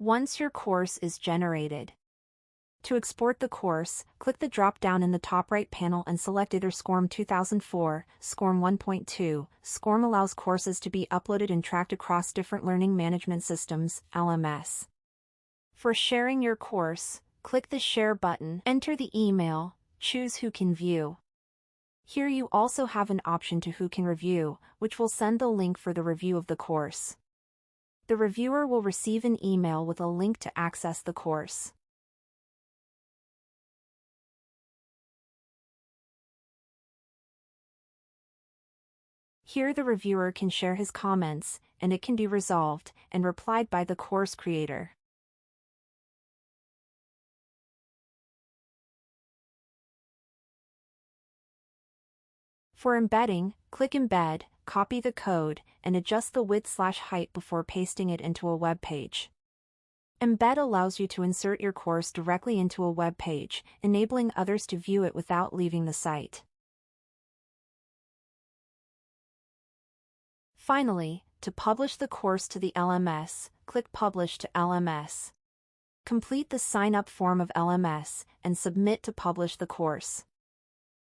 once your course is generated. To export the course, click the drop-down in the top right panel and select either SCORM 2004, SCORM 1.2. SCORM allows courses to be uploaded and tracked across different learning management systems, LMS. For sharing your course, click the Share button, enter the email, choose Who Can View. Here you also have an option to Who Can Review, which will send the link for the review of the course. The reviewer will receive an email with a link to access the course. Here the reviewer can share his comments, and it can be resolved and replied by the course creator. For embedding, click Embed, copy the code, and adjust the width/height before pasting it into a web page. Embed allows you to insert your course directly into a web page, enabling others to view it without leaving the site. Finally, to publish the course to the LMS, click Publish to LMS. Complete the sign-up form of LMS and submit to publish the course.